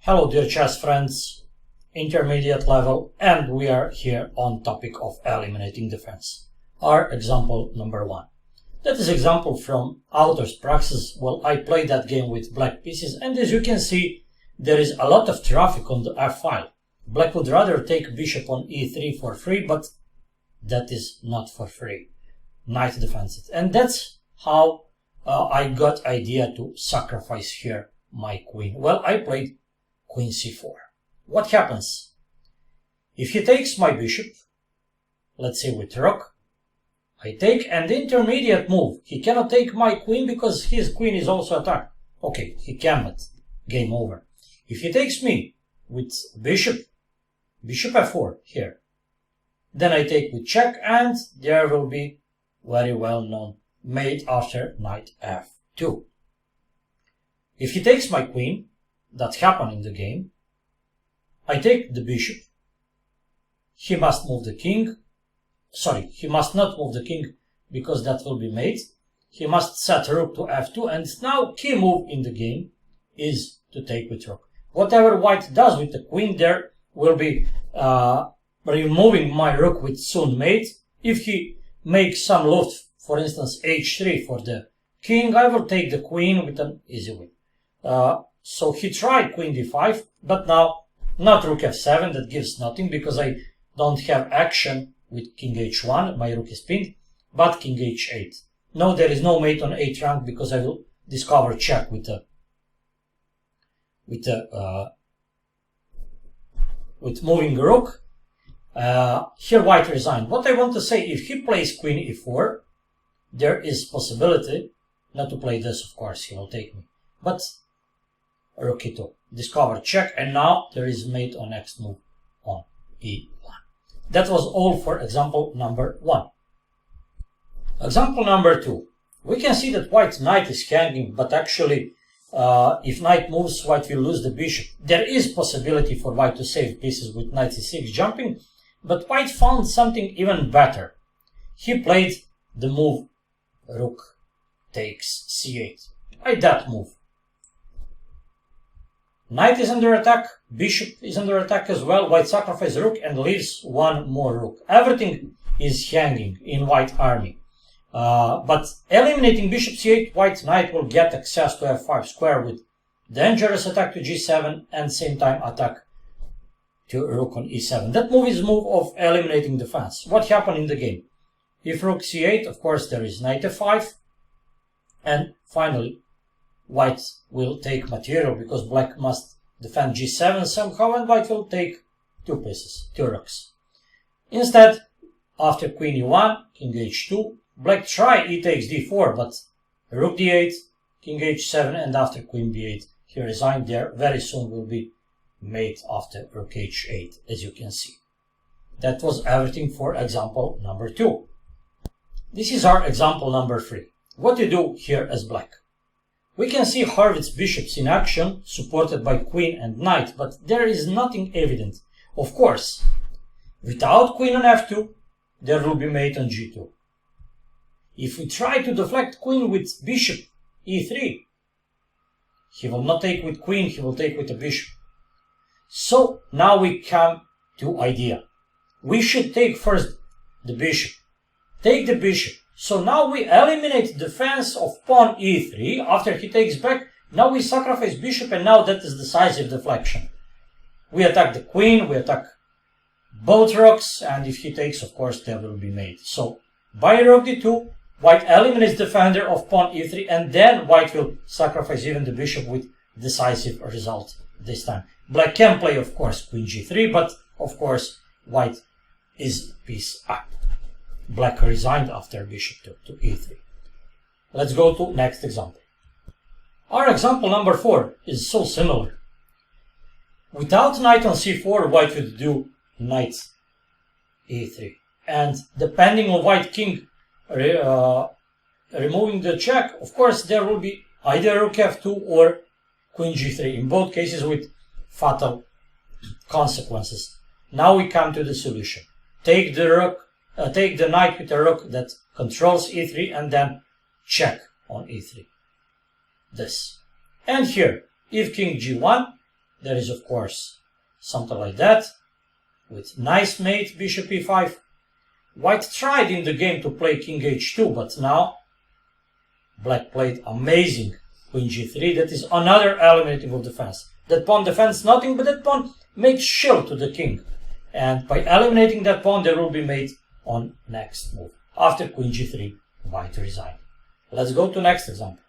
Hello dear chess friends, intermediate level, and we are here on topic of eliminating defense. Our example number 1. That is example from author's praxis. Well, I played that game with black pieces, and as you can see, there is a lot of traffic on the f file. Black would rather take bishop on e3 for free, but that is not for free. Knight defends it, and that's how I got idea to sacrifice here my queen. Well, I played queen c4. What happens? If he takes my bishop, let's say with rook, I take, and the intermediate move, he cannot take my queen because his queen is also attacked. Okay, he can, but game over. If he takes me with bishop f4 here, then I take with check, and there will be very well known mate after knight f2. If he takes my queen, that happened in the game, I take the bishop. He must move the king. Sorry, he must not move the king because that will be mate. He must set rook to f2, and now key move in the game is to take with rook. Whatever white does with the queen, there will be removing my rook with soon mate. If he makes some loft, for instance h3 for the king, I will take the queen with an easy win. So he tried queen d5, but now not rook f7, that gives nothing because I don't have action with king h1, my rook is pinned, but king h8. No, there is no mate on 8th rank because I will discover check with moving rook. Here white resigned. What I want to say, if he plays queen e4, there is possibility not to play this, of course, he will take me, but rook e2, discover check, and now there is mate on next move on e1. That was all for example number 1. Example number 2. We can see that white knight is hanging, but actually if knight moves, white will lose the bishop. There is possibility for white to save pieces with knight c6 jumping, but white found something even better. He played the move rook takes c8. By that move, knight is under attack, bishop is under attack as well. White sacrifices rook and leaves one more rook. Everything is hanging in white army. But eliminating bishop c8, white knight will get access to f5 square with dangerous attack to g7 and same time attack to rook on e7. That move is move of eliminating defense. What happened in the game? If rook c8, of course there is knight f5, and finally white will take material because black must defend g7 somehow, and white will take two pieces, two rooks. Instead, after queen e1, king h2, black try e takes d4, but rook d8, king h7, and after queen b8, he resigned. There very soon will be mate after rook h8, as you can see. That was everything for example number 2. This is our example number 3. What to do here as black? We can see Harvard's bishops in action, supported by queen and knight, but there is nothing evident. Of course, without queen on f2, there will be mate on g2. If we try to deflect queen with bishop e3, he will not take with queen, he will take with a bishop. So now we come to idea. We should take first the bishop. Take the bishop. So now we eliminate defense of pawn e3 after he takes back. Now we sacrifice bishop, and now that is decisive deflection. We attack the queen, we attack both rooks, and if he takes, of course, there will be mate. So by rook d2, white eliminates defender of pawn e3, and then white will sacrifice even the bishop with decisive result this time. Black can play, of course, queen g3, but of course white is piece up. Black resigned after bishop to e3. Let's go to next example. Our example number 4 is so similar. Without knight on c4, white would do knight e3. And depending on white king removing the check, of course there will be either rook f2 or queen g3, in both cases with fatal consequences. Now we come to the solution. Take the knight with a rook that controls e3, and then check on e3. This. And here, if king g1, there is of course something like that, with nice mate, bishop e5. White tried in the game to play king h2, but now black played amazing queen g3. That is another eliminating of defense. That pawn defends nothing, but that pawn makes shield to the king. And by eliminating that pawn, there will be mate on next move. After queen g3, white resigned. Let's go to next example.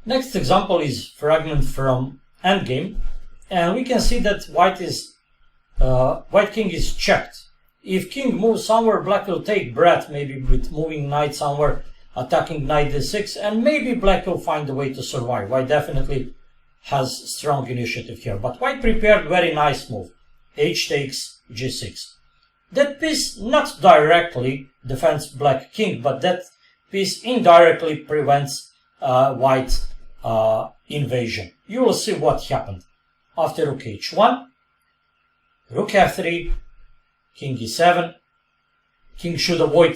Next example is fragment from Endgame, and we can see that white king is checked. If king moves somewhere, black will take breath, maybe with moving knight somewhere, attacking knight d6, and maybe black will find a way to survive. White definitely has strong initiative here, but white prepared very nice move. H takes g6. That piece not directly defends black king, but that piece indirectly prevents white invasion. You will see what happened. After rook h1, rook f3, king e7. King should avoid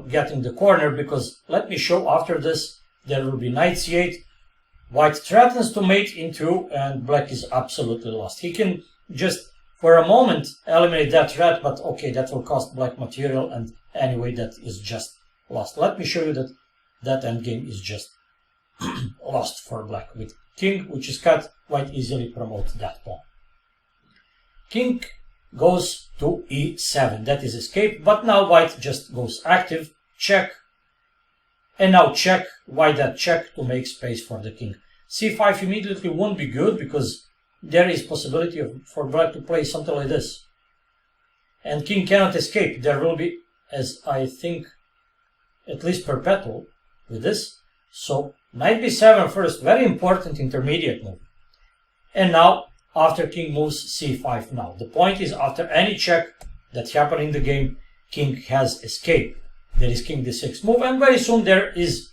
getting the corner, because let me show after this there will be knight c8. White threatens to mate in 2 and black is absolutely lost. He can just for a moment eliminate that threat, but okay, that will cost black material, and anyway that is just lost. Let me show you that that endgame is just lost for black. With king which is cut, white easily promotes that pawn. King goes to e7, that is escape, but now white just goes active, check, and now check. Why that check? To make space for the king. c5 immediately won't be good, because there is possibility for black to play something like this, and king cannot escape. There will be, as I think, at least perpetual with this. So knight b7 first, very important intermediate move, and now after king moves c5. Now the point is, after any check that happened in the game, king has escape. There is king d6 move, and very soon there is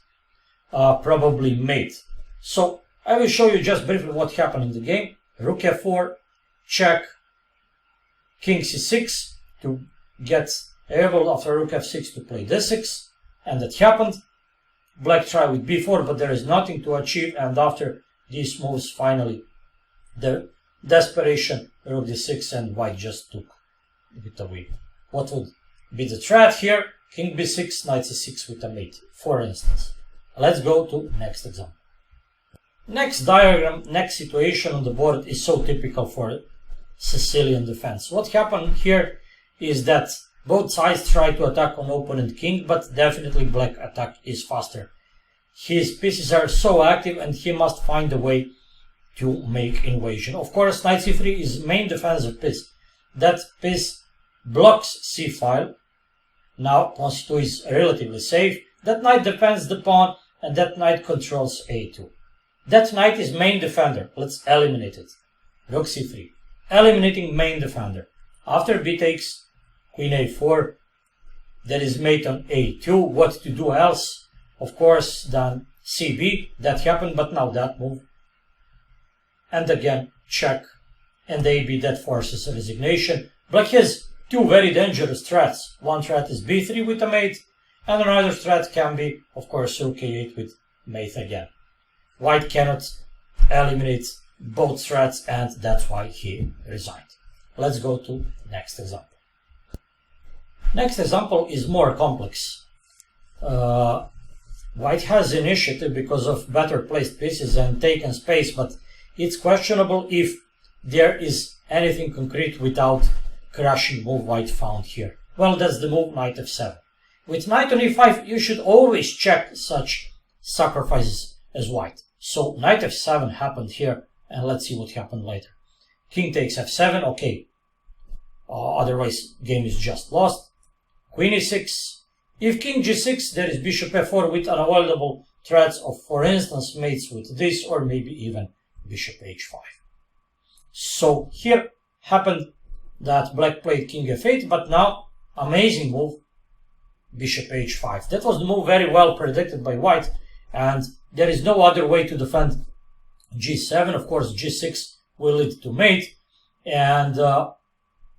probably mate. So I will show you just briefly what happened in the game. Rook f4, check, king c6 to get able after rook f6 to play d6, and that happened. Black tried with b4, but there is nothing to achieve, and after these moves, finally the desperation, rook d6, and white just took it away. What would be the threat here? King b6, knight c6 with a mate, for instance. Let's go to next example. Next diagram, next situation on the board is so typical for Sicilian defense. What happened here is that both sides try to attack on opponent king, but definitely black attack is faster. His pieces are so active, and he must find a way to make invasion. Of course, knight c3 is main defensive piece. That piece blocks c file. Now pawn c2 is relatively safe. That knight defends the pawn, and that knight controls a2. That knight is main defender. Let's eliminate it. Rook c3, eliminating main defender. After b takes, queen a4, there is mate on a2. What to do else? Of course, then cb. That happened, but now that move. And again, check. And ab, that forces a resignation. Black has two very dangerous threats. One threat is b3 with a mate, and another threat can be, of course, rook a8 with mate again. White cannot eliminate both threats, and that's why he resigned. Let's go to next example. Next example is more complex. White has initiative because of better placed pieces and taken space, but it's questionable if there is anything concrete without crushing move white found here. Well, that's the move knight f7. With knight on e5, you should always check such sacrifices as white. So knight f7 happened here, and let's see what happened later. King takes f7, okay. Otherwise, game is just lost. Queen e6. If king g6, there is bishop f4 with unavoidable threats of, for instance, mates with this, or maybe even bishop h5. So here happened that black played king f8, but now, amazing move, bishop h5. That was the move very well predicted by white, and there is no other way to defend g7. Of course, g6 will lead to mate, and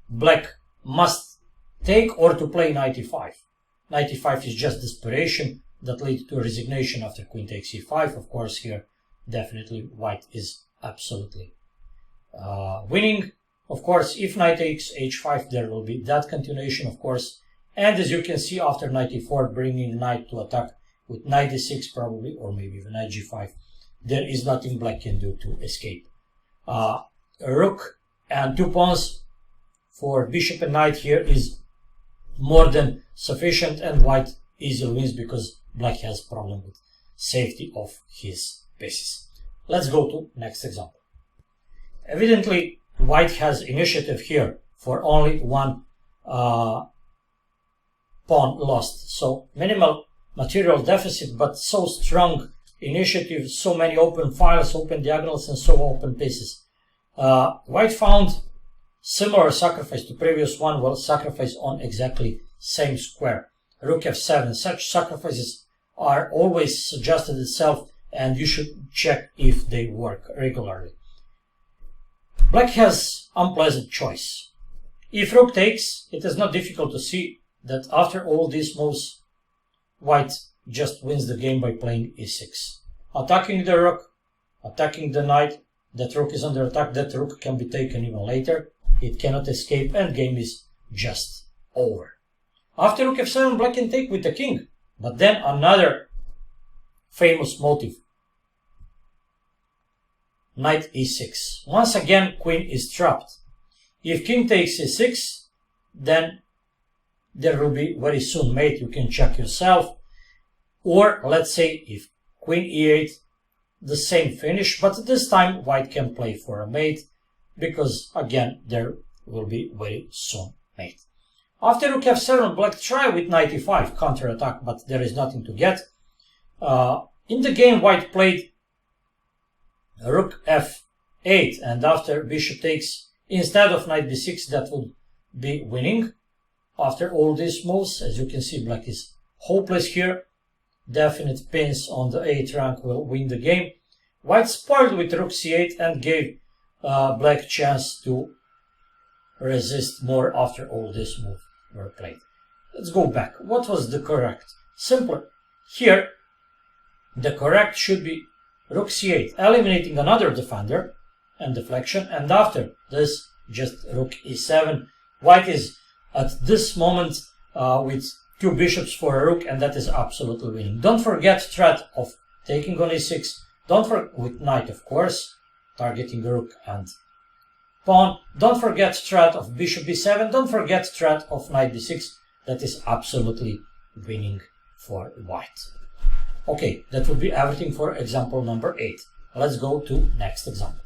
black must take or to play knight e5. Knight e5 is just desperation that leads to a resignation after queen takes e5. Of course, here definitely white is absolutely winning. Of course, if knight takes h5, there will be that continuation, of course. And as you can see, after knight e4, bringing knight to attack with knight d6 probably, or maybe even knight g5, there is nothing black can do to escape. Rook and 2 pawns for bishop and knight here is more than sufficient, and white easily wins because black has problem with safety of his pieces. Let's go to next example. Evidently, white has initiative here for only one pawn lost. So minimal material deficit, but so strong initiative, so many open files, open diagonals, and so open pieces. White found similar sacrifice to previous one, well, sacrifice on exactly same square. Rook f7. Such sacrifices are always suggested itself, and you should check if they work regularly. Black has unpleasant choice. If rook takes, it is not difficult to see that after all these moves, white just wins the game by playing e6. Attacking the rook, attacking the knight, that rook is under attack, that rook can be taken even later. It cannot escape, and game is just over. After rook f7, black can take with the king, but then another famous motive. Knight e6. Once again, queen is trapped. If king takes e6, then there will be very soon mate. You can check yourself. Or let's say if queen e8, the same finish, but this time white can play for a mate because again there will be very soon mate. After rook f7, black try with knight e5 counter attack, but there is nothing to get. In the game, white played rook f8, and after bishop takes, instead of knight b6, that would be winning. After all these moves, as you can see, black is hopeless here. Definite pins on the 8th rank will win the game. White spoiled with rook c8 and gave black chance to resist more after all these moves were played. Let's go back. What was the correct? Simpler. Here, the correct should be rook c8, eliminating another defender and deflection, and after this, just rook e7. White is at this moment with 2 bishops for a rook, and that is absolutely winning. Don't forget threat of taking on e6. Don't forget with knight, of course, targeting rook and pawn. Don't forget threat of bishop b7. Don't forget threat of knight b6. That is absolutely winning for white. Okay, that would be everything for example number 8. Let's go to next example.